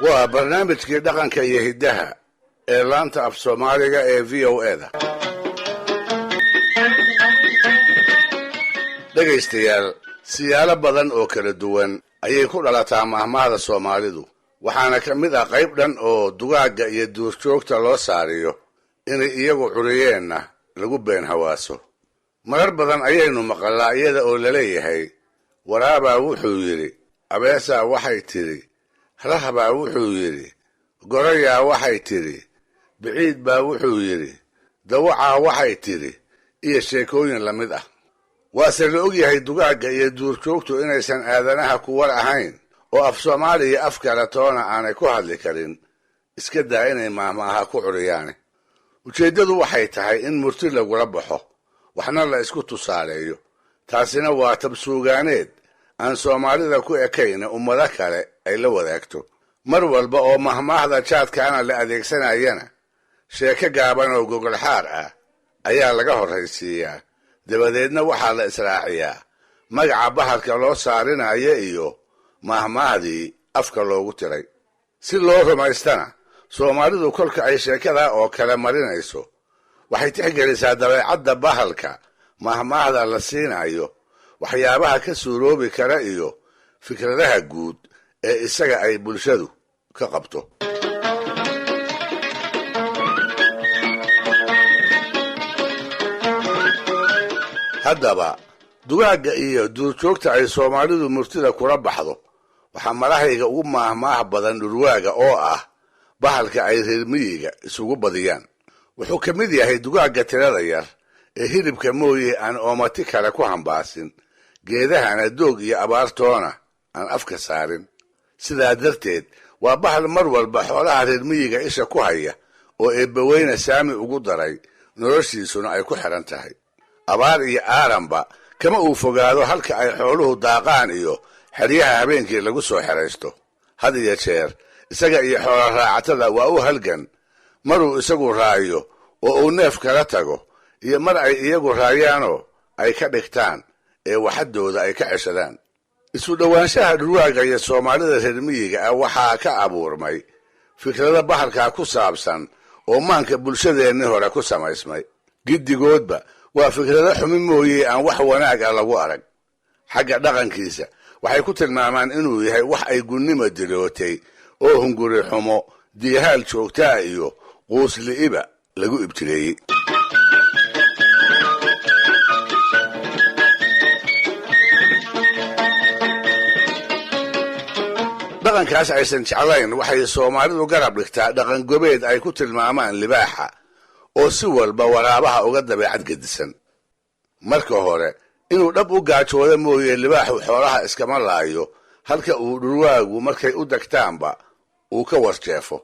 waa barnaamijkii dhaqanka iyo hiddaha ee laanta af soomaaliga ee VOA-da. dhegaystayaal, siyaalo badan oo kala duwan ayay ku dhalataa mahmahda Soomaalidu, waxaana ka mid ah qayb dhan oo dugaagga iyo duurjoogta loo saariyo inay iyagu curiyeenna lagu been hawaaso. marar badan ayaynu maqalnaa iyada oo la leeyahay waraabaa wuxuu yidhi, abeesaa waxay tidhi, rahbaa wuxuu yidhi, gorayaa waxay tidhi, biciid baa wuxuu yidhi, dawacaa waxay tidhi, iyo sheekooyin la mid ah. waase la og yahay dugaagga iyo duurjoogtu inaysan aadanaha ku war ahayn oo af Soomaali iyo af kale toona aanay ku hadli karin, iska daa inay mahmaaha ku curiyaane. ujeeddadu waxay tahay in murti lagula baxo, waxna la isku tusaaleeyo. taasina waa tabsuugaaneed aan Soomaalida ku ekayna ummado kale ay la wadaagto. mar walba oo mahmaahda jaadkaana la adeegsanayana, sheeko gaaban oo gogolxaar ah ayaa laga horraysiiyaa, dabadeedna waxaa la israaciyaa magaca bahalka loo saarinayo iyo mahmaahdii afka loogu tiray. si loo rumaystana, Soomaalidu kolka ay sheekada oo kale marinayso, waxay tixgelisaa dabeecadda bahalka mahmaahda la siinayo, waxyaabaha ka suuroobi kara iyo fikradaha guud ee isaga ay bulshadu ka qabto. haddaba dugaagga iyo duurjoogta ay Soomaalidu murtida kula baxdo, waxaa marahayga ugu maahmaah badan dhurwaaga oo ah bahalka ay reer miyiga isugu badiyaan. wuxuu ka mid yahay dugaagga tirada yar ee hilibka mooye aan oomati kale ku hambaasin, geedahana doog iyo abaartoona aan afka saarin. sidaa darteed waa bahal mar walba xoolaha reer miyiga isha ku haya oo eebbaweyne saami ugu daray, noloshiisuna ay ku xiran tahay. abaar iyo aaranba kama uu fogaado halka ay xooluhu daaqaan iyo xeryaha habeenkii lagu soo xeraysto. had iyo jeer isaga iyo xoola raacatada waa u halgan, maruu isagu raayo oo uu neef kala tago, iyo mar ay iyagu raayaanoo ay ka dhigtaan ee waxadooda ay ka ceshadaan. isu dhowaanshaha dhurwaaga iyo Soomaalida reer miyiga ah waxaa ka abuurmay fikrada bahalkaa ku saabsan oo maanka bulshadeenni hore ku samaysmay. giddigoodba waa fikrado xumi mooye aan wax wanaag ah lagu arag. xagga dhaqankiisa waxay ku tilmaamaan inuu yahay wax ay gunnima dilootay oo hunguri xumo, diihaal joogtaa iyo quusli'iba lagu ibtileeyey. dhaqankaas aysan jeclayn waxay Soomaalidu garab dhigtaa dhaqan gobeed ay ku tilmaamaan libaaxa oo si walba waraabaha uga dabeecad gedisan. marka hore, inuu dhab u gaajooda mooye libaaxu xoolaha iskama laayo, halka uu dhurwaagu markay u degtaanba uu ka warjeefo.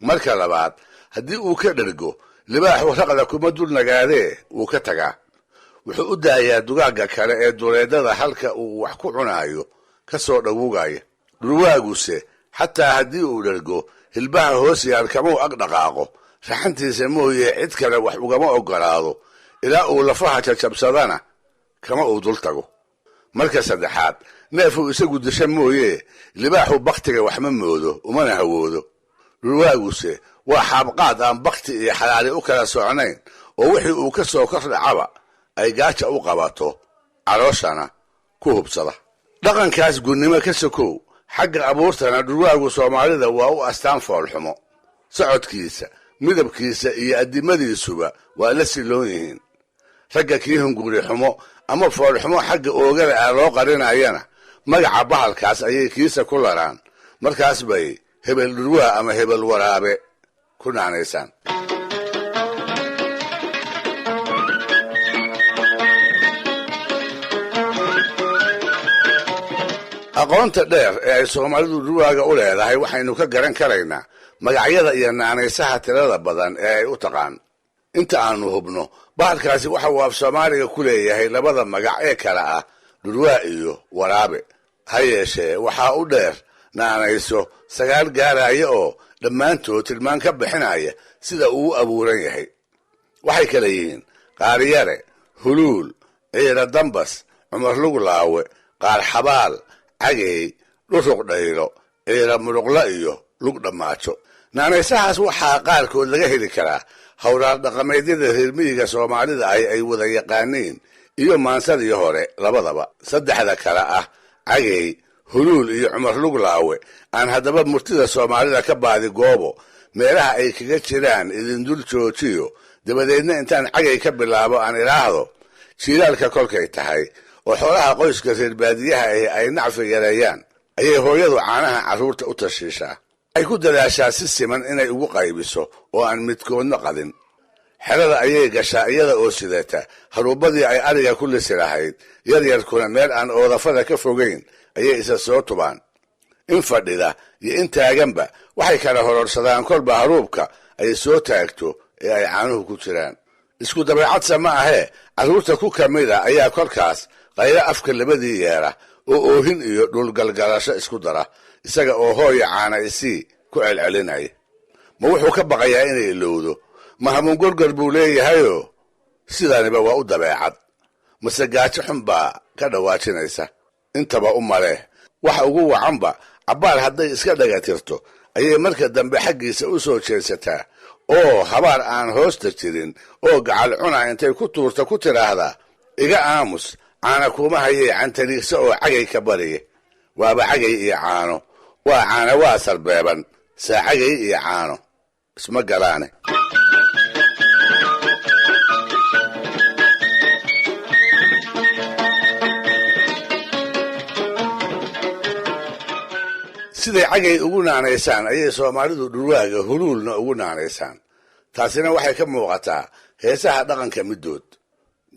marka labaad, haddii uu ka dhergo, libaaxu raqda kuma dul nagaadee wuu ka tagaa. wuxuu u daayaa dugaagga kale ee duleedada halka uu wax ku cunaayo ka soo dhawugaya. dhurwaaguse xataa haddii uu dhergo, hilbaha hoos yaal kamau ag dhaqaaqo, raxantiisa mooye cid kale wax ugama ogolaado, ilaa uu lafaha jajabsadana kama uu dul tago. marka saddexaad, neefuu isagu disha mooye libaaxu baktiga wax ma moodo, umana hawoodo. dhurwaaguse waa xaabqaad aan bakti iyo xalaali u kala socnayn, oo wixii uu ka soo kor dhacaba ay gaaja u qabato, calooshana ku hubsada. dhaqankaas gunnimo ka sokow, xagga abuurtana dhurwaagu Soomaalida waa u astaan foolxumo. socodkiisa, midabkiisa iyo addimadiisuba waa la siloon yihiin. ragga kii hunguri xumo ama foolxumo xagga oogada ah loo qarinayana, magaca bahalkaas ayay kiisa ku laraan, markaas bay hebel dhurwaa ama hebel waraabe ku naanaysaan. aqoonta dheer ee ay Soomaalidu dhurwaaga u leedahay waxaynu ka garan karaynaa magacyada iyo naanaysaha tirada badan ee ay u taqaan. inta aanu hubno, bahalkaasi waxa uu af Soomaaliga ku leeyahay labada magac ee kala ah dhurwaa iyo waraabe. ha yeeshee waxaa u dheer naanayso 9 gaaraya oo dhammaantood tilmaan ka bixinaya sida uu u abuuran yahay. waxay kala yihiin qaariyare, huluul, ciira dambas, cumar luglaawe, qaar xabaal, cagey, dhuruq dhaylo, ciira muruqla iyo lug dhammaajo. naanaysahaas waxaa qaarkood laga heli karaa hawraar dhaqameedyada reer miyiga soomaalida ay wada yaqaaniin iyo maansadii hore labadaba. saddexda kale ah cagey, huluul iyo cumar luglaawe aan haddaba murtida soomaalida ka baadi goobo meelaha ay kaga jiraan idindul joojiyo, dabadeedna intaan cagay ka bilaabo aan idhaahdo jiilaalka kolkay tahay oo xoolaha qoyska reer baadiyaha ay nacfi yareeyaan ayay hooyadu caanaha carruurta u tashiishaa. ay ku dadaashaa si siman inay ugu qaybiso oo aan midkoodna qadin. xerada ayay gashaa iyada oo sidata haruubadii ay ariga ku lisi lahayd, yaryarkuna meel aan oodafada ka fogayn ayay isa soo tubaan. in fadhida iyo in taaganba waxay kala hororsadaan kolba haruubka ay soo taagto ee ay caanuhu ku jiraan. isku dabeecadsa ma ahee carruurta ku ka mid a ayaa kolkaas qaylo afka labadii yeera oo oohin iyo dhulgalgalasho isku dara, isaga oo hooya caana isii ku celcelinaya. ma wuxuu ka baqayaa inay ilowdo? ma hamuun gorgor buu leeyahayoo sidaniba waa u dabeecad? mase gaajo xun baa ka dhawaajinaysa? intaba u maleh. waxa ugu wacanba cabbaar hadday iska dhagatirto ayay marka dambe xaggiisa u soo jeedsataa oo habaar aan hoosta jirin oo gacal cuna intay ku tuurta ku tidhaahdaa iga aamus, caana kuma hayay cantariigsa oo cagay ka bariye. waaba cagay iyo caano, waa caana waa sarbeeban, saa cagay iyo caano isma galaane. siday cagay ugu naanaysaan ayay soomaalidu dhurwaaga huluulna ugu naanaysaan. taasina waxay ka muuqataa heesaha dhaqanka middood.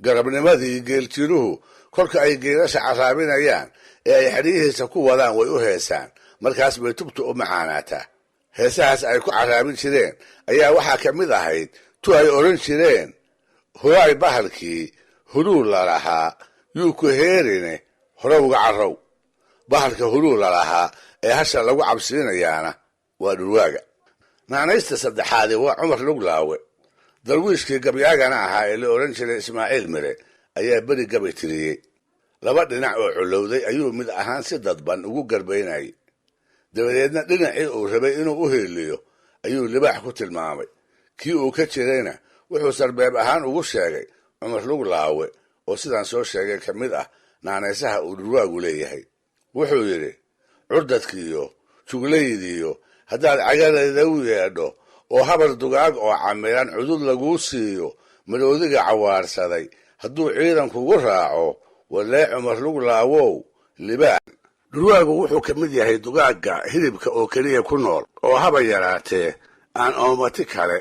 garabnimadii geeljiruhu kolka ay geelasha carraabinayaan ee ay xedhiyihiisa ku wadaan way u heesaan, markaas bay tubtu u macaanaataa. heesahaas ay ku carraabin jireen ayaa waxaa ka mid ahayd tu ay odhan jireen huraay bahalkii huluul lalahaa yuu ku heerine horowga carrow. bahalka huluul lalahaa ee hasha lagu cabsiinayaana waa dhurwaaga. naanaysta saddexaadi waa cumar luglaawe. darwiishkii gabyaagana ahaa ee la odhan jiray ismaaciil mire ayaa beri gabay tiriyey. laba dhinac oo colowday ayuu mid ahaan si dadban ugu garbaynayay. dabadeedna dhinacii uu rabay inuu u heeliyo ayuu libaax ku tilmaamay. kii uu ka jirayna wuxuu sarbeeb ahaan ugu sheegay cumar luglaawe oo sidaan soo sheegay ka mid ah naanaysaha uu dhurwaagu leeyahay. wuxuu yidhi curdadkiiyo juglaydiiyo haddaad cagadeeda u yeedho oo habar dugaag oo camiran cudud laguu siiyo maroodiga cawaarsaday hadduu ciidan kugu raaco walee cumar luglaawow libaax. dhurwaagu wuxuu ka mid yahay dugaagga hilibka oo keliya ku nool oo haba yaraatee aan oomati kale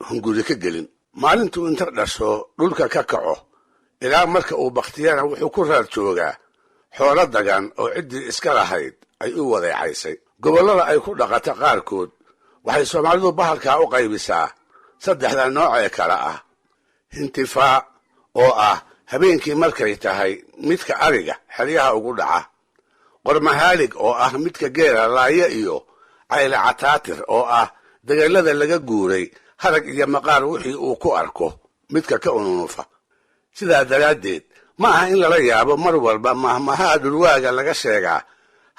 hunguri ka gelin. maalintuu inta dhasho dhulka ka kaco ilaa marka uu bakhtiyana wuxuu ku raar joogaa xoolo dagan oo ciddii iska lahayd ay u wadeecaysay. gobollada ay ku dhaqata qaarkood waxay soomaalidu bahalkaa u qaybisaa saddexda nooc ee kale ah: hintifaa oo ah habeenkii markay tahay midka ariga xeryaha ugu dhaca, qormahaalig oo ah midka geela laaya, iyo cayle cataatir oo ah dagallada laga guuray harag iyo maqaar wixii uu ku arko midka ka ununufa. sidaa daraaddeed ma aha in lala yaabo mar walba mahmahaha dhurwaaga laga sheegaa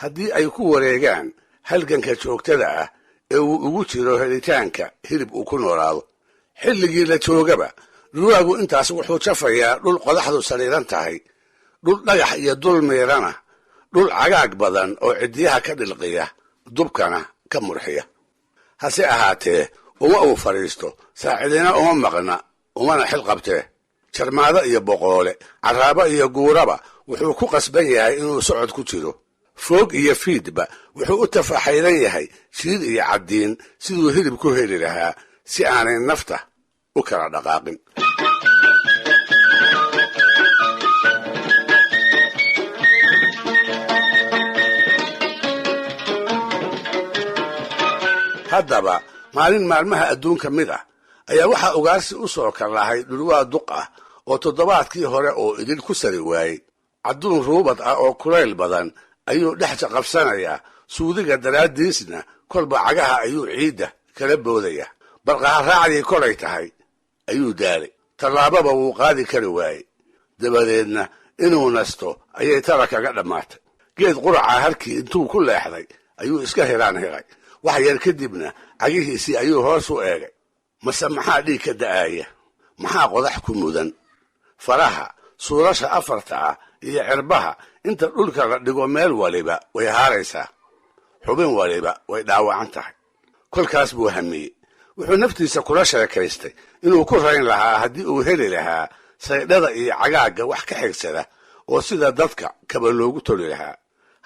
haddii ay ku wareegaan halganka joogtada ah ee uu ugu jiro helitaanka hilib uu ku noolaado. xilligii la joogaba dhurwaagu intaas wuxuu jafayaa dhul qodaxdu sariiran tahay, dhul dhagax iyo dul miirana, dhul cagaag badan oo ciddiyaha ka dhilqiya, dubkana ka murxiya. hase ahaatee uma uu fadhiisto, saacidina uma maqna, umana xil qabtee. jarmaado iyo boqoole, carraabo iyo guuraba wuxuu ku qasban yahay inuu socod ku jiro. foog iyo fiidba wuxuu u tafaxaydan yahay shiid iyo caddiin siduu hilib ku heli lahaa si aanay nafta u kala dhaqaaqin. haddaba maalin maalmaha adduunka mid ah ayaa waxaa ugaarsi u soo kallahay dhurwaa duq ah oo toddobaadkii hore oo idin ku sari waayey. cadduun ruubad ah oo kulayl badan ayuu dhex jaqabsanayaa, suudiga daraaddiisna kolba cagaha ayuu ciidda kala boodaya. barqaha-raacdii kolay tahay ayuu daalay, tallaababa wuu qaadi kari waayey. dabadeedna inuu nasto ayay tala kaga dhammaatay. geed quraca halkii intuu ku leexday ayuu iska hiraan hiray. wax yar kadibna cagihiisii ayuu hoos u eegay. mase maxaa dhiig ka da'aya? maxaa qodax ku mudan? faraha, suulasha afarta ah iyo cirbaha inta dhulka la dhigo meel waliba way haaraysaa, xubin waliba way dhaawacan tahay. kolkaas buu hamiyey. wuxuu naftiisa kula sheekaystay inuu ku rayn lahaa haddii uu heli lahaa saydhada iyo cagaagga wax ka xigsada oo sida dadka kaba loogu toli lahaa.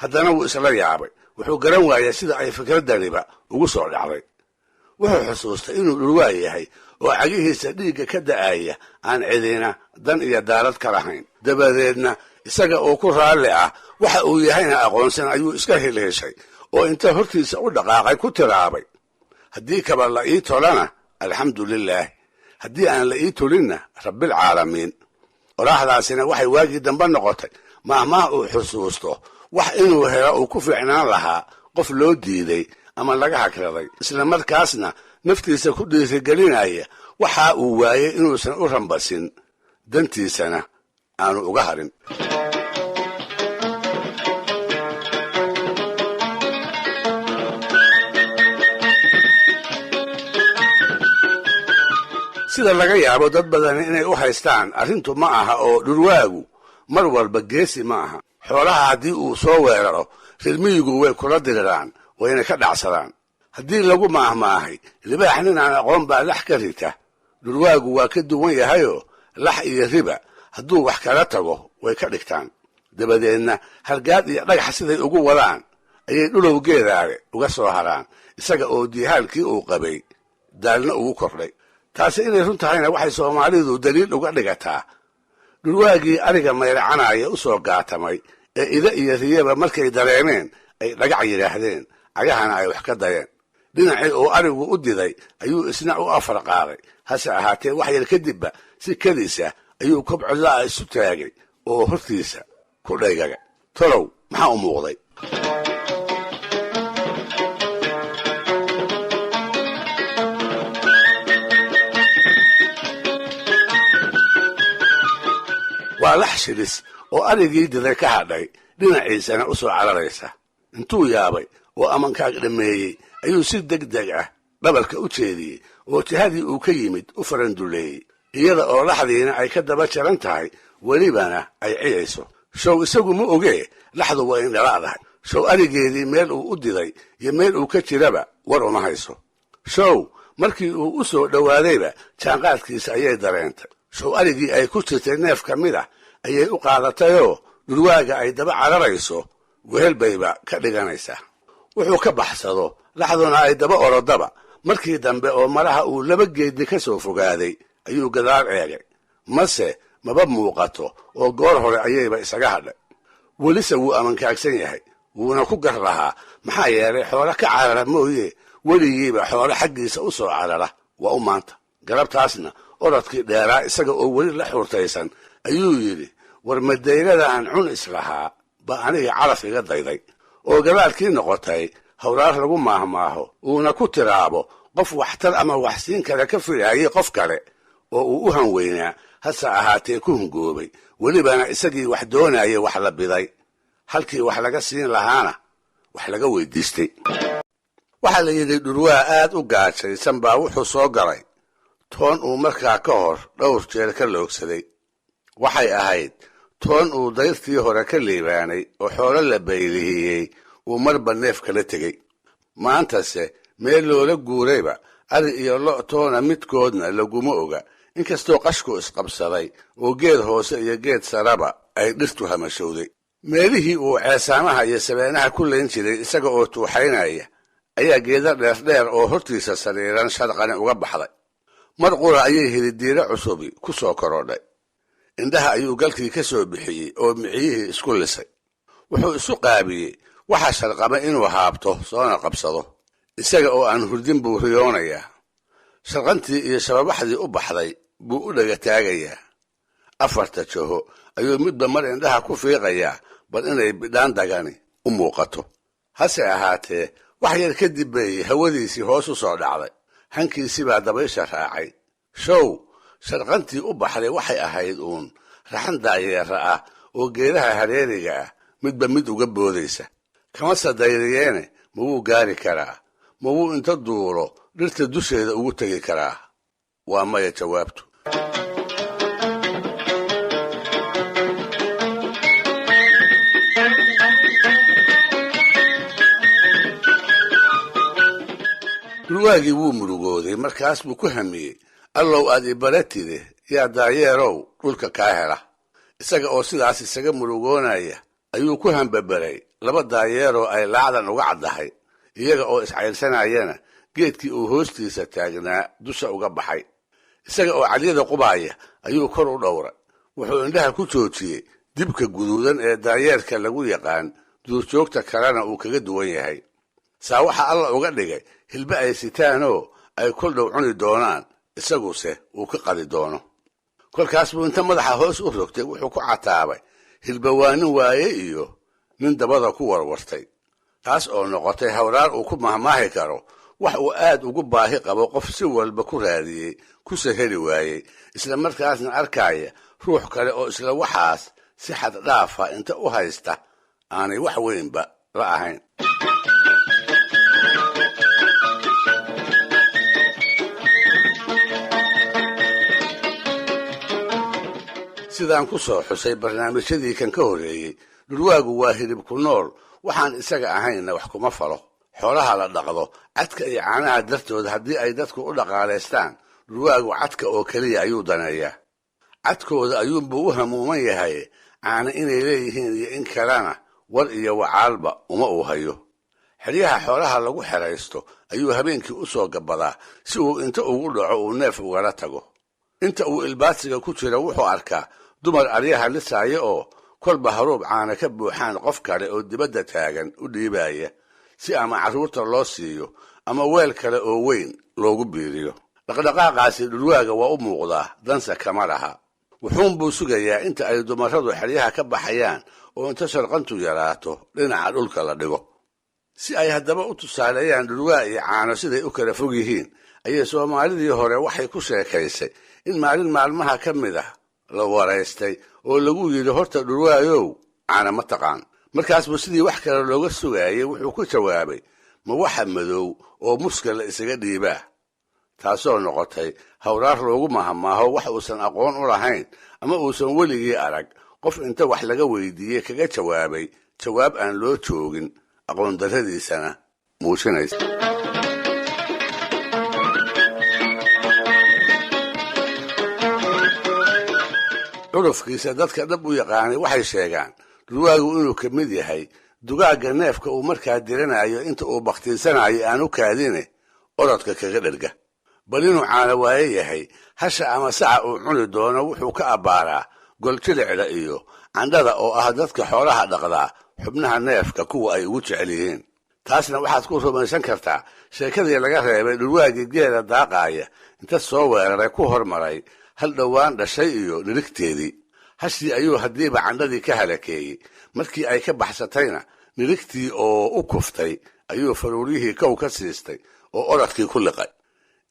haddana wuu isla yaabay. wuxuu garan waayay sida ay fikraddaniba ugu soo dhacday. wuxuu xusuustay inuu dhurwaa yahay oo cagihiisa dhiigga ka da'aya aan cidina dan iyo daarad ka lahayn. dabadeedna isaga oo ku raalli ah waxa uu yahayna aqoonsan ayuu iska hilheshay oo inta hortiisa u dhaqaaqay ku tiraabay, haddii kaba la ii tolana alxamdu lilaah, haddii aan la ii tolinna rabbilcaalamiin. qoraaxdaasina waxay waagii dambe noqotay maahmaah uu xusuusto wax inuu helo uu ku fiicnaan lahaa qof loo diiday ama laga hagraday, isla markaasna naftiisa ku dhiirigelinaya waxa uu waayey inuusan u rambasin, dantiisana aanu uga harin. sida laga yaabo dad badan inay u haystaan, arrintu ma aha oo dhurwaagu mar walba geesi ma aha. xoolaha haddii uu soo weeraro reer miyigu way kula diriraan, wayna ka dhacsadaan. haddii lagu maahmaahay libaax nin aan aqoon baa lax ka rita, dhurwaagu waa ka duwan yahayoo lax iyo riba hadduu wax kala tago way ka dhigtaan. dabadeedna hargaad iyo dhagax siday ugu wadaan ayay dhulow geedaale uga soo haraan, isaga oo diihaalkii uu qabay daalna ugu kordhay. taasi inay run tahayna waxay soomaalidu daliil uga dhigataa dhurwaagii ariga mayracanaya u soo gaatamay ee ida iyo riyaba markay dareemeen ay dhagac yidhaahdeen, cagahana ay wax ka dayeen. dhinacii uu arigu u diday ayuu isna u afar qaaday. hase ahaatee wax yar kadibba si kedisa ayuu kobcodaa isu taagay oo hortiisa ku dhaygaga. tolow maxaa u muuqday? waa lax shilis oo arigii diday ka hadhay, dhinaciisana u soo cararaysa. intuu yaabay oo amankaag dhammeeyey ayuu si degdeg ah dhabarka u jeediyey oo jihadii uu ka yimid u faranduleeyey, iyada oo laxdiina ay ka daba jaran tahay, welibana ay ciyayso. show isagu ma ogee laxdu waa indhalaadahay. show arigeedii meel uu u diday iyo meel uu ka jiraba war uma hayso. show markii uu u soo dhowaadayba jaanqaadkiisa ayay dareentay. show arigii ay ku jirtay neef ka mid ah ayay u qaadatayoo dhurwaaga ay daba cararayso wehel bayba ka dhiganaysaa. wuxuu ka baxsado laxduna ay daba orodaba. markii dambe oo malaha uu laba geedni ka soo fogaaday ayuu gadaal eegay, mase maba muuqato oo goor hore ayayba isaga hadhay. welise wuu amankaagsan yahay, wuuna ku gar lahaa, maxaa yeelay xoolo ka carara mooye weligiiba xoolo xaggiisa u soo carara waa u maanta. galabtaasna orodkii dheeraa isaga oo weli la xurtaysan ayuu yidhi, war madaylada aan cun islahaa ba aniga calaf iga dayday. oo gadaalkii noqotay hawraar lagu maahmaaho uuna ku tiraabo qof waxtar ama waxsiin kale ka filaayay qof kale oo uu u hanweynaa, hase ahaatee ku hungoobay, welibana isagii wax doonayay wax la biday, halkii wax laga siin lahaana wax laga weydiistay. waxaa la yidhi dhurwaa aad u gaajaysan baa wuxuu soo galay toon uu markaa ka hor dhowr jeer ka loogsaday. waxay ahayd toon uu dayrtii hore ka liibaanay oo xoolo la baylihiyey uu marba neef kala tegey. maantase meel loola guurayba ari iyo lo' toona midkoodna laguma oga, inkastoo qashku isqabsaday oo geed hoose iyo geed saraba ay dhirtu hamashowday. meelihii uu ceesaamaha iyo sabeenaha ku layn jiray isaga oo tuuxaynaya ayaa geeda dheerdheer oo hortiisa sariiran sharqani uga baxday. mar qura ayay hilidiiro cusubi ku soo korodhay. indhaha ayuu galkii ka soo bixiyey oo miciyihii isku lisay. wuxuu isu qaabiyey waxa sharqama inuu haabto soona qabsado, isaga oo aan hurdin buu riyoonayaa. sharqantii iyo shababaxdii u baxday buu u dhaga taagayaa. afarta jaho ayuu midba mar indhaha ku fiiqayaa bal inay bidhaan dagani u muuqato. hase ahaatee wax yar kadib bay hawadiisii hoos u soo dhacday. hankiisii baa dabaysha raacay. show sharqantii u baxday waxay ahayd uun raxan daayeera ah oo geedaha hareeriga ah midba mid uga boodaysa. kama sadayriyeene ma wuu gaari karaa, ma wuu inta duulo dhirta dusheeda ugu tegi karaa? waa maya jawaabtu. dhurwaagii wuu murugooday, markaas buu ku hamiyey, allow aad ibaratide yaa daayeerow dhulka kaa hela. isaga oo sidaas isaga murugoonaya ayuu ku hambabaray laba daayeeroo ay laacdan uga caddahay, iyaga oo iscayrsanayana geedkii uu hoostiisa taagnaa dusha uga baxay. isaga oo calyada qubaaya ayuu kor u dhowray, wuxuu indhaha ku joojiyey dibka guduudan ee daayeerka lagu yaqaan, duurjoogta kalena uu kaga duwan yahay. saa waxaa alla uga dhigay hilbe ay sitaanoo ay kol dhow cuni doonaan, isaguse uu ka qadi doono. kolkaas buu inta madaxa hoos u rogtay wuxuu ku cataabay hilba waa nin waaye iyo nin dabada ku warwartay, taas oo noqotay hawraar uu ku mahmaahi karo wax uu aad ugu baahi qabo qof si walba ku raadiyey, kuse heli waayey, isla markaasna arkaya ruux kale oo isla waxaas si xad dhaafa inta u haysta aanay wax weynba la ahayn. sidaan ku soo xusay barnaamijyadii kan ka horreeyey, dhurwaagu waa hilib ku nool, waxaan isaga ahaynna wax kuma falo. xoolaha la dhaqdo cadka iyo caanaha dartood haddii ay dadku u dhaqaalaystaan, dhurwaagu cadka oo keliya ayuu daneeyaa. cadkooda ayuunbuu u hamuuman yahay, caana inay leeyihiin iyo in kalena war iyo wacaalba uma uu hayo. xeryaha xoolaha lagu xeraysto ayuu habeenkii u soo gabadaa si uu inta ugu dhaco uu neef ugala tago. inta uu ilbaadsiga ku jira wuxuu arkaa dumar aryaha lisaaya oo kolba haruub caana ka buuxaan qof kale oo dibadda taagan u dhiibaya, si ama carruurta loo siiyo ama weel kale oo weyn loogu biiriyo. dhaqdhaqaaqaasi dhurwaaga waa u muuqdaa, danse kama laha. wuxuunbuu sugayaa inta ay dumarradu xeryaha ka baxayaan oo inta sharqantu yaraato dhinaca dhulka la dhigo. si ay haddaba u tusaaleeyaan dhurwaa iyo caano siday u kala fog yihiin, ayay soomaalidii hore waxay ku sheekaysay in maalin maalmaha ka mid ah la waraystay oo lagu yidhi, horta dhurwaayow caana ma taqaan? markaasbuu sidii wax kale looga sugaayey wuxuu ku jawaabay, ma waxa madow oo muska la isaga dhiibaa? taasoo noqotay hawraar loogu mahamaaho wax uusan aqoon u lahayn ama uusan weligii arag, qof inta wax laga weydiiyey kaga jawaabay jawaab aan loo joogin, aqoon darradiisana muujinaysa. curufkiisa dadka dhab u yaqaanay waxay sheegaan dhurwaagu inuu ka mid yahay dugaagga neefka uu markaa diranayo inta uu bakhtiisanayo aan u kaadine orodka kaga dherga. bal inuu caana waaye yahay, hasha ama saca uu cuni doono wuxuu ka abbaaraa goljilicda iyo candhada oo ah dadka xoolaha dhaqdaa xubnaha neefka kuwa ay ugu jecel yihiin. taasna waxaad ku rumaysan kartaa sheekadii laga reebay dhurwaagii geela daaqaaya inta soo weeraray ku hormaray hal dhowaan dhashay iyo nirigteedii. hashii ayuu haddiiba candhadii ka halakeeyey, markii ay ka baxsatayna nirigtii oo u kuftay ayuu faruuryihii kow ka siistay oo orodkii ku liqay.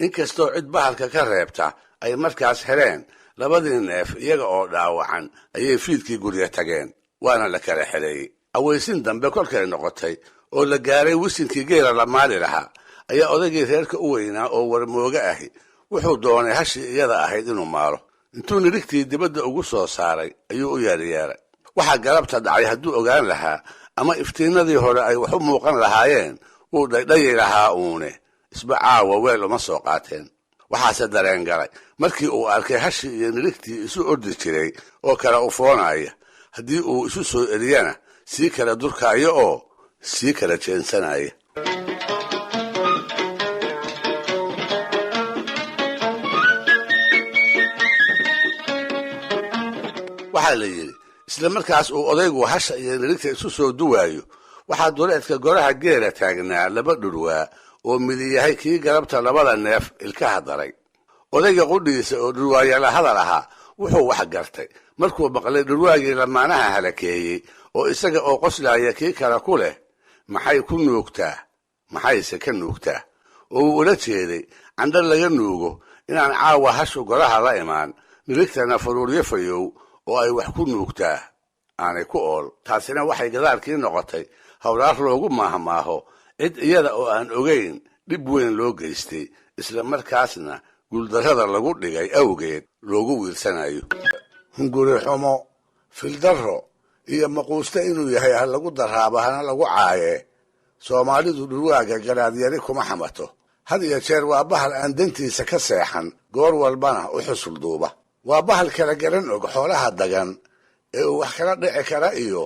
inkastoo cid bahalka ka reebta ay markaas heleen labadii neef iyaga oo dhaawacan ayay fiidkii gurya tageen, waana la kala xeleeyey. awaysin dambe kolkay noqotay oo la gaaray wisinkii geela la maali lahaa, ayaa odaygii reerka u weynaa oo warmooga ahi wuxuu doonay hashii iyada ahayd inuu maalo. intuu nirigtii dibadda ugu soo saaray ayuu u yeeryeeray. waxaa galabta dhacay hadduu ogaan lahaa ama iftiinadii hore ay wax u muuqan lahaayeen, wuu dhaydhayi lahaa uune, isba caawa weel uma soo qaateen. waxaase dareen galay markii uu arkay hashii iyo nirigtii isu ordi jiray oo kala ufoonaya, haddii uu isu soo eriyana sii kala durkaayo oo sii kala jeensanaya. waxaa la yidhi isla markaas uu odaygu hasha iyo nirigta isu soo duwaayo, waxaa duleedka goraha geela taagnaa laba dhurwaa oo midi yahay kii galabta labada neef ilkaha daray. odayga qudhiisa oo dhurwaayala hadal ahaa wuxuu wax gartay markuu maqlay dhurwaagii lamaanaha halakeeyey oo isaga oo qoslaaya kii kale ku leh, maxay ku nuugtaa maxayse ka nuugtaa? oo uu ula jeeday candha laga nuugo inaan caawa hashu goraha la imaan, nirigtana faruuryo fayow oo ay wax ku nuugtaa aanay ku ool. taasina waxay gadaalkii noqotay hawraar loogu maahmaaho cid iyada oo aan ogayn dhib weyn loo geystay isla markaasna guuldarrada lagu dhigay awgeed loogu wiirsanayo. hunguri xumo, fildarro iyo maquusta inuu yahay ha lagu daraabo hana lagu caayee. soomaalidu dhurwaaga garaadyari kuma xamato. had iyo jeer waa bahal aan dantiisa ka seexan, goor walbana u xusul duuba. waa bahal kala garan og xoolaha dagan ee uu wax kala dhici kara iyo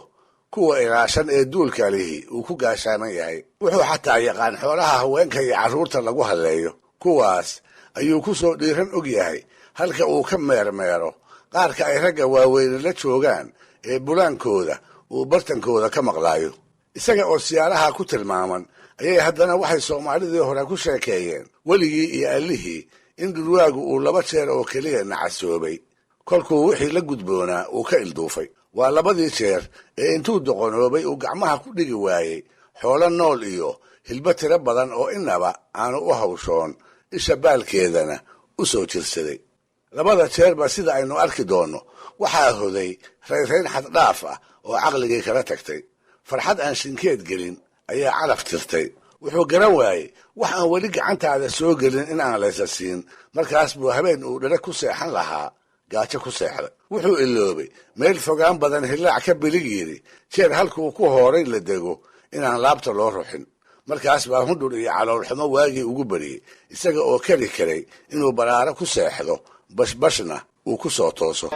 kuwa ilaashan ee duulka lihi uu ku gaashaaman yahay. wuxuu xataa yaqaan xoolaha haweenka iyo carruurta lagu halleeyo. kuwaas ayuu ku soo dhiiran og yahay halka uu ka meermeero qaarka ay ragga waaweyne la joogaan ee bulaankooda uu bartankooda ka maqlaayo. isaga oo siyaalaha ku tilmaaman ayay haddana waxay soomaalidii hore ku sheekeeyeen weligii iyo allihii in dhurwaagu uu 2 jeer oo keliya nacasoobay, kolkuu wixii la gudboonaa uu ka ilduufay. waa 2dii jeer ee intuu doqonoobay uu gacmaha ku dhigi waayey xoolo nool iyo hilbo tiro badan oo inaba aanu u hawshoon, isha baalkeedana u soo jirsaday. 2 jeerba sida aynu arki doonno waxaa hoday rayrayn xaddhaaf ah oo caqligii kala tagtay. farxad aan shinkeed gelin ayaa calaf tirtay. wuxuu garan waayey wax aan weli gacantaada soo gelin in aan laysa siin. markaas buu habeen uu dhere ku seexan lahaa gaajo ku seexday. wuxuu iloobay meel fogaan badan hillaac ka bilig yidhi jeer halkuu ku hooray la dego inaan laabta loo ruxin. markaas baa hundhur iyo caloolxumo waagii ugu bariyey, isaga oo kari karay inuu baraaro ku seexdo, bashbashna uu ku soo tooso.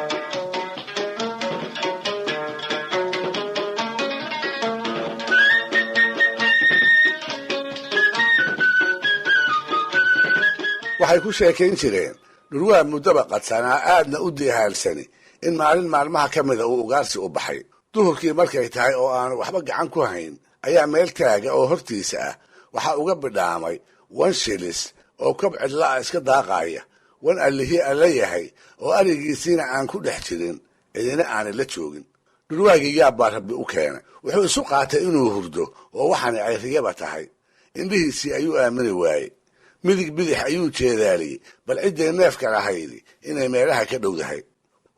waxay ku sheekayn jireen dhurwaa muddoba qadsanaa aadna u diihaalsani in maalin maalmaha ka mida uu ugaarsi u baxay. duhurkii markay tahay oo aanu waxba gacan ku hayn ayaa meel taaga oo hortiisa ah waxaa uga bidhaamay 1 shilis oo kob cidla'a iska daaqaaya. 1 allihii alla yahay oo arigiisiina aan ku dhex jirin, cidina aanay la joogin. dhurwaagii yaabbaa rabbi u keenay. wuxuu isu qaatay inuu hurdo oo waxaana ay riyaba tahay. indhihiisii ayuu aamini waayey. midig bidix ayuu jeedaaliyey bal cidday neefka lahaydi inay meelaha ka dhowdahay.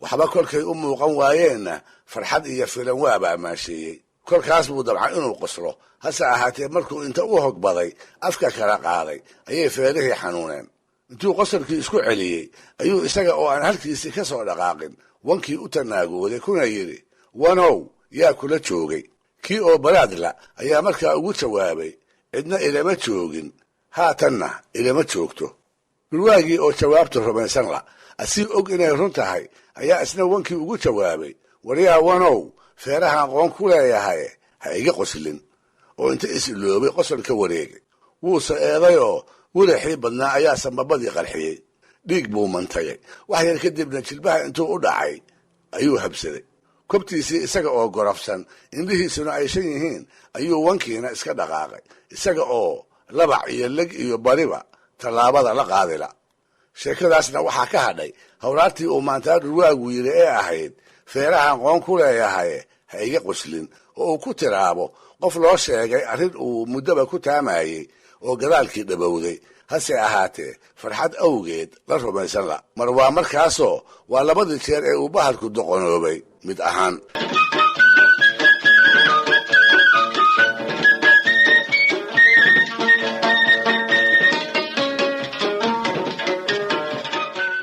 waxba kolkay u muuqan waayeenna farxad iyo filan waaba ammaasheeyey. kolkaas buu dabcan inuu qoslo, hase ahaatee markuu inta u hogbaday afka kala qaaday ayay feerihii xanuuneen. intuu qosolkii isku celiyey ayuu isaga oo aan halkiisii ka soo dhaqaaqin wankii u tanaagooday kuna yidhi, wanow yaa kula joogay. kii oo baraadla ayaa markaa ugu jawaabay, cidna ilama joogin, haatanna ilama joogto. dhurwaagii oo jawaabta rumaysan la asii og inay run tahay ayaa isna wankii ugu jawaabay, waryaa wanow feerahaan qoon ku leeyahay ha iga qoslin. oo inta is-iloobay qosol ka wareegay. wuuse eedayoo wulaxii badnaa ayaa sambabadii qarxiyey. dhiig buu mantagay. wax yar kadibna jilbaha intuu u dhacay ayuu habsaday. kobtiisii isaga oo gorofsan, indhihiisuna ay shan yihiin, ayuu wankiina iska dhaqaaqay, isaga oo labac iyo leg iyo bariba tallaabada la qaadila. sheekadaasna waxaa ka hadhay hawraartii uu maantaa dhurwaagu yidhi ee ahayd feerahaan qoon ku leeyahay ha iga qoslin, oo uu ku tiraabo qof loo sheegay arrin uu muddoba ku taamayey oo gadaalkii dhabowday, hase ahaatee farxad awgeed la rumaysan la. mar waa markaasoo waa 2dii jeer ee uu bahalku doqonoobay mid ahaan.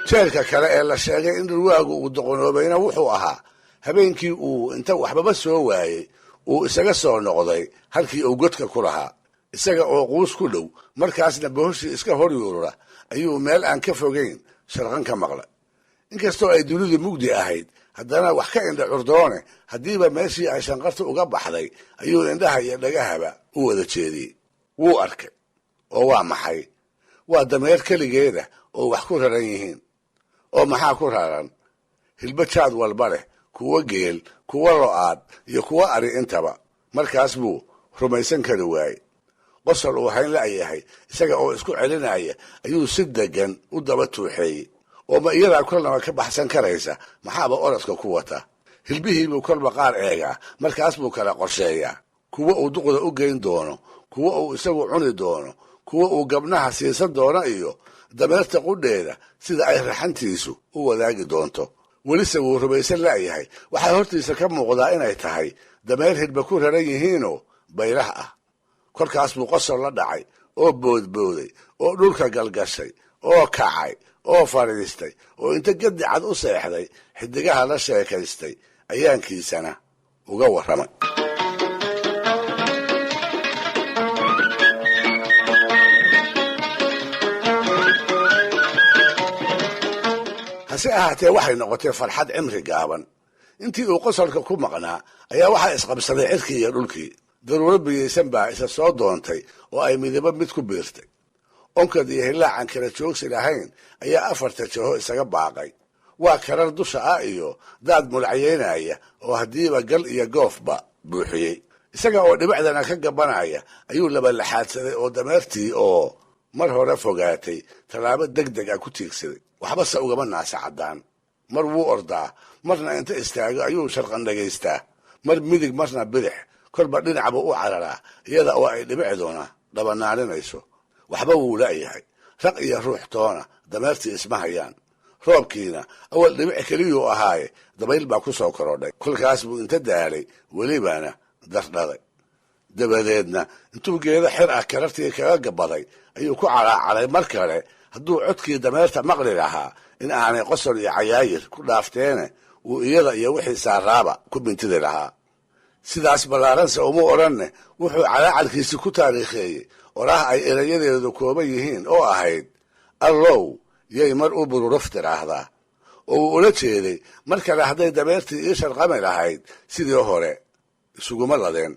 jeerka kale ee la sheegay in dhurwaagu uu doqonoobayna wuxuu ahaa habeenkii uu inta waxbaba soo waayey uu isaga soo noqday halkii uu godka ku lahaa. isaga oo quus ku dhow, markaasna bohoshii iska hor yuurura ayuu meel aan ka fogayn sharqan ka maqlay. inkastoo ay dunidu mugdi ahayd, haddana wax ka indha curdoone haddiiba meeshii ay shanqarta uga baxday ayuu indhaha iyo dhagahaba u wada jeediyey. wuu arkay. oo waa maxay? waa dameer keligeeda oo wax ku raran yihiin. oo maxaa ku raran? hilbo jaad walba leh, kuwo geel, kuwo lo'aad iyo kuwo ari intaba. markaas buu rumaysan kari waayey. qosol uu hayn la'yahay isaga oo isku celinaya ayuu si degan u daba tuuxeeyey. oo ma iyadaa kolnaba ka baxsan karaysa, maxaaba orodka ku wata? hilbihii buu kolba qaar eegaa, markaas buu kala qorsheeyaa. kuwo uu duqda u geyn doono, kuwo uu isagu cuni doono, kuwo uu gabnaha siisan doono iyo dameerta qudheeda sida ay raxantiisu u wadaagi doonto. welise wuu rumaysan la'yahay waxaa hortiisa ka muuqdaa inay tahay dameer hilba ku raran yihiinoo baylah ah. kolkaas buu qosol la dhacay oo boodbooday oo dhulka galgashay oo kacay oo fadhiistay oo inta gedi cad u seexday xidigaha la sheekaystay ayaankiisana uga warramay. hase ahaatee waxay noqotay farxad cimri gaaban. intii uu qosolka ku maqnaa ayaa waxaa isqabsaday cirkii iyo dhulkii. daruuro biyaysan baa isa soo doontay oo ay midaba mid ku biirtay. onkad iyo hilaacan kala joogsi lahayn ayaa afarta jaho isaga baaqay. waa karar dusha ah iyo daad mulacyeynaya oo haddiiba gal iyo goofba buuxiyey. isaga oo dhibicdana ka gabanaya ayuu labalaxaadsaday oo dameertii oo mar hore fogaatay tallaabo degdeg ah ku tiigsaday. waxbase ugama naasa caddaan. mar wuu ordaa, marna inta istaago ayuu sharqan dhagaystaa, mar midig marna bidix, kolba dhinacbu u cararaa iyada oo ay dhibicduna dhabanaaninayso. waxba wuu la'yahay. raq iyo ruux toona dameertii isma hayaan. roobkiina awal dhibic keliyuu ahaaye dabayl baa ku soo korodhay. kolkaas buu inta daalay welibana dardhaday. dabadeedna intuu geedo xir ah karartii kaga gabaday ayuu ku calaacalay mar kale hadduu codkii dameerta maqli lahaa in aanay qosol iyo cayaayir ku dhaafteene uu iyada iyo wixii saaraaba ku bintidi lahaa. sidaas ballaaranse uma odhanne wuxuu calaacalkiisi ku taariikheeyey oraah ay erayadeedu kooban yihiin oo ahayd allow yay mar u bururuf tiraahdaa. oo uu ula jeeday mar kale hadday dameertii ii sharqami lahayd sidii hore isuguma ladeen.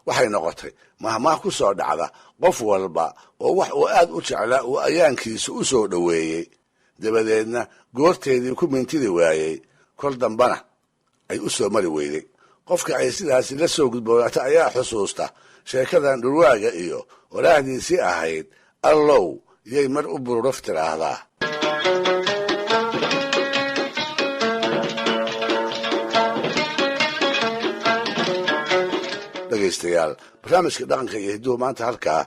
waxay noqotay mahmaah ku soo dhacda qof walba oo wax uu aad u jeclaa uu ayaankiisa u soo dhoweeyey, dabadeedna goorteedii ku mintidi waayey, kol dambana ay u soo mari weyday. qofka ay sidaasi la soo gudboonata ayaa xusuusta sheekadan dhurwaaga iyo waraahdiisii ahayd allow yay mar u bururuf tiraahdaa. dhegaystayaal, barnaamijka dhaqanka iyo hidduhu maanta halkaa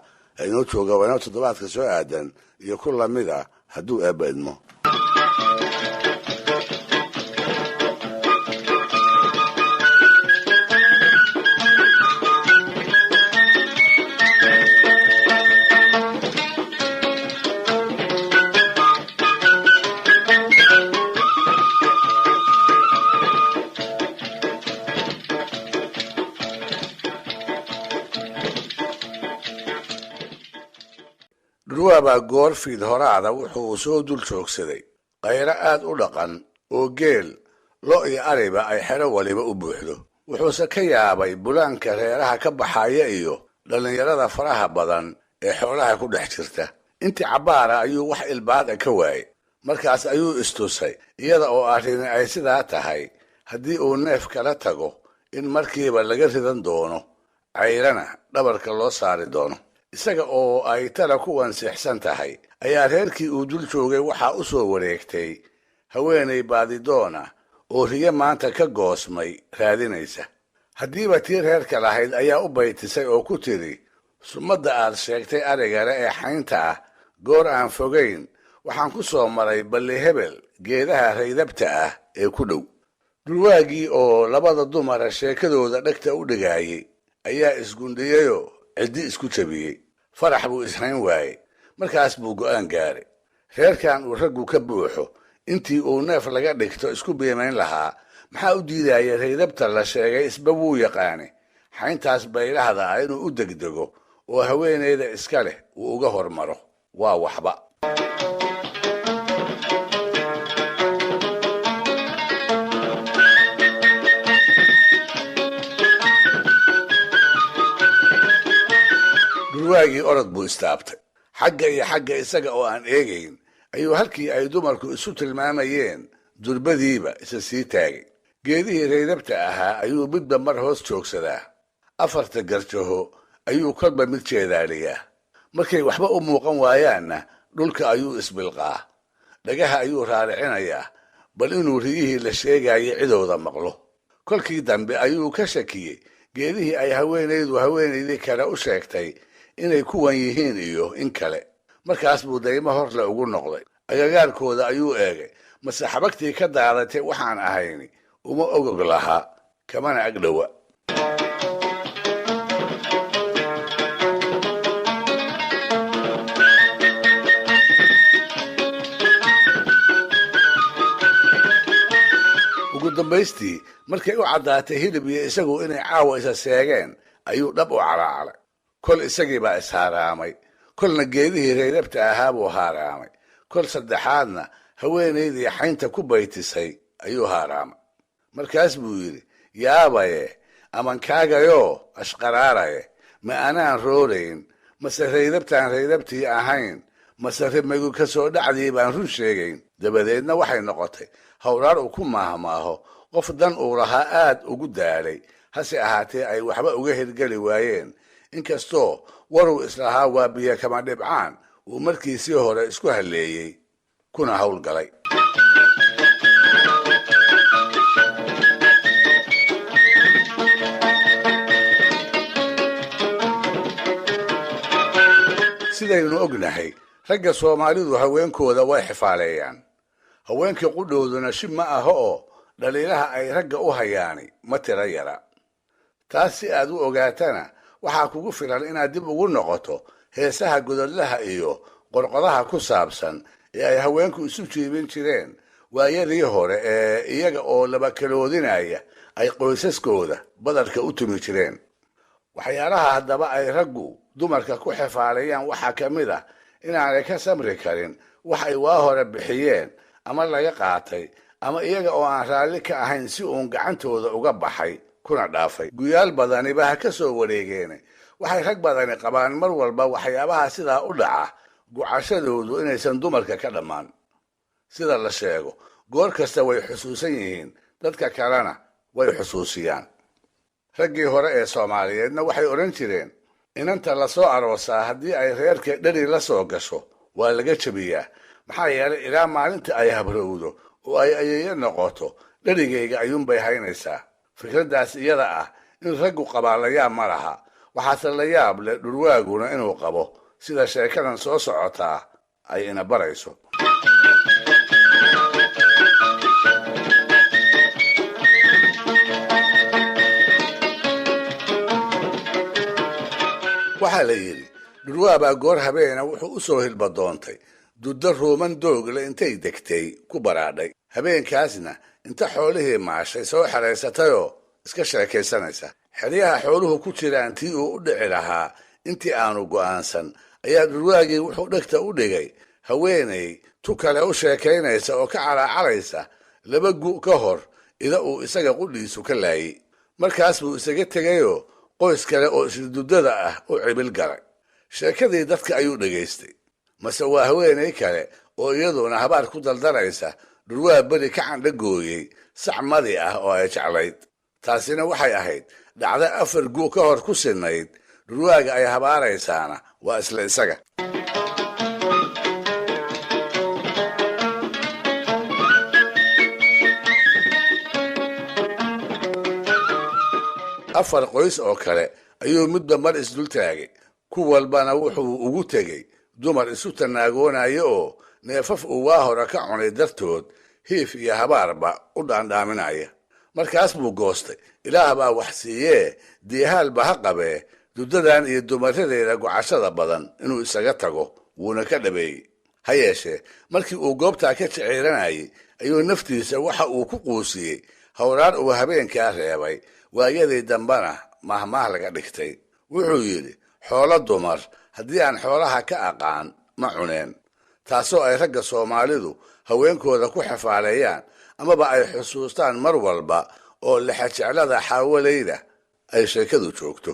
inoo jooga waa inoo toddobaadka soo aadan iyo ku lamid a hadduu eebba idmo. dhurwaabaa goor fiid horaada wuxuu soo dul joogsaday qayro aad u dhaqan oo geel lo' iyo ariba ay xero waliba u buuxdo. wuxuuse ka yaabay bulaanka reeraha ka baxaya iyo dhallinyarada faraha badan ee xoolaha ku dhex jirta. intii cabbaara ayuu wax ilbaada ka waayey. markaas ayuu istusay iyada oo arrini ay sidaa tahay haddii uu neef kala tago in markiiba laga ridan doono, cayrana dhabarka loo saari doono. isaga oo ay tala ku wansixsan tahay ayaa reerkii uu dul joogay waxaa u soo wareegtay haweenay baadidoona oo riyo maanta ka goosmay raadinaysa. haddiiba tii reerka lahayd ayaa u baytisay oo ku tidhi, sumadda aad sheegtay arigale ee xaynta ah goor aan fogayn waxaan ku soo maray balli hebel geedaha raydabta ah ee ku dhow. dhurwaagii oo labada dumara sheekadooda dhegta u dhigaayey ayaa isgundhiyeyoo ciddi isku jabiyey. farax buu ishayn waayey. markaas buu go'aan gaaray. reerkan uu raggu ka buuxo intii uu neef laga dhigto isku biimayn lahaa, maxaa u diidaya raydabta la sheegay isba wuu yaqaane xayntaas baylahda ah inuu u degdego oo haweeneyda iska leh uu uga hormaro. waa waxba. dhurwaagii orod buu istaabtay. xagga iyo xagga isaga oo aan eegayn ayuu halkii ay dumarku isu tilmaamayeen durbadiiba isa sii taagay. geedihii raydabta ahaa ayuu midba mar hoos joogsadaa. afarta garjaho ayuu kolba mid jeedaaliyaa. markay waxba u muuqan waayaanna dhulka ayuu isbilqaa. dhagaha ayuu raaricinayaa bal inuu riyihii la sheegayay cidooda maqlo. kolkii dambe ayuu ka shakiyey geedihii ay haweenaydii kale u sheegtay inay kuwan yihiin iyo in kale. markaas buu daymo horle ugu noqday. agagaarkooda ayuu eegay. mase xabagtii ka daadatay waxaan ahayni uma ogog lahaa, kamana agdhowa. dambaystii markay u caddaatay hilib iyo isagu inay caawa isa seegeen ayuu dhab u calaacalay. kol isagii baa ishaaraamay, kolna geedihii raydabta ahaa buu haaraamay, kol saddexaadna haweenaydii xaynta ku baytisay ayuu haaraamay. markaas buu yidhi, yaabaye amankaagayoo ashqaraaraye, ma anaan roorayn, mase raydabtaan raydabtii ahayn, mase rimagu ka soo dhacdii baan run sheegayn. dabadeedna waxay noqotay hawraar uu ku maahmaaho qof dan uu lahaa aad ugu daalay, hase ahaatee ay waxba uga hirgeli waayeen, inkastoo waruu islahaa waa biyo kama dhibcaan uu markiisii hore isku halleeyey kuna howlgalay. sidaynu ognahay, ragga Soomaalidu haweenkooda way xifaaleeyaan. haweenkii qudhooduna shib ma aha oo dhaliilaha ay ragga u hayaani ma tira yara. taas si aad u ogaatana waxaa kugu filan inaad dib ugu noqoto heesaha godadlaha iyo qorqodaha ku saabsan ee ay haweenku isu jiibin jireen waayadii hore ee iyaga oo laba kaloodinaya ay qoysaskooda badarka u tumi jireen. waxyaalaha haddaba ay raggu dumarka ku xifaaleeyaan waxaa ka mid ah inaanay ka samri karin wax ay waa hore bixiyeen ama laga qaatay ama iyaga oo aan raalli ka ahayn si uun gacantooda uga baxay kuna dhaafay. guyaal badaniba ha ka soo wareegeene waxay rag badani qabaan mar walba waxyaabaha sidaa u dhaca gucashadoodu inaysan dumarka ka dhammaan. sida la sheego, goor kasta way xusuusan yihiin, dadka kalena way xusuusiyaan. raggii hore ee Soomaaliyeedna waxay odhan jireen, inanta la soo aroosaa haddii ay reerka dheri la soo gasho waa laga jabiyaa, maxaa yeelay ilaa maalinta ay habrowdo oo ay ayeeyo noqoto dherigayga ayuunbay haynaysaa. fikraddaas iyada ah in raggu qabaa la yaab ma laha, waxaase la yaab leh dhurwaaguna inuu qabo, sida sheekadan soo socotaa ay ina barayso. waxaa la yidhi, dhurwaabaa goor habeena wuxuu u soo hilba doontay duddo ruuman doogle intay degtay ku baraadhay. habeenkaasna inta xoolihii maashay soo xeraysatayoo iska sheekaysanaysa. xeryaha xooluhu ku jiraan tii uu u dhici lahaa intii aanu go'aansan ayaa dhurwaagii wuxuu dhegta u dhigay haweenay tu kale u sheekaynaysa oo ka calaacalaysa laba gu' ka hor ida uu isaga qudhiisu ka laayey. markaas buu isaga tegayoo qoys kale oo isduddada ah u cibil galay. sheekadii dadka ayuu dhegaystay, mase waa haweenay kale oo iyaduna habaar ku daldaraysa dhurwaa beri ka candhagooyey sac madi ah oo ay jeclayd. taasina waxay ahayd dhacdo 4 gu' ka hor ku sinnayd. dhurwaaga ay habaaraysaana waa isla isaga. afar qoys oo kale ayuu midba mar isdul taagay, ku walbana wuxuu ugu tegey dumar isu tanaagoonaya oo neefaf uu waa hore ka cunay dartood hiif iyo habaarba u dhaandhaaminaya. markaas buu goostay, ilaah baa wax siiyee diihaalba ha qabee duddadan iyo dumaradeeda gocashada badan inuu isaga tago, wuuna ka dhabeeyey. ha yeeshee markii uu goobtaa ka jeceeranayay ayuu naftiisa waxa uu ku quusiyey hawraar uu habeenkaa reebay, waayadii dambana mahmaah laga dhigtay. wuxuu yidhi, xoolo dumar haddii aan xoolaha ka aqaan ma cuneen. taasoo ay ragga Soomaalidu haweenkooda ku xifaaleeyaan amaba ay xusuustaan mar walba oo lexajeclada xaawalayda ay sheekadu joogto.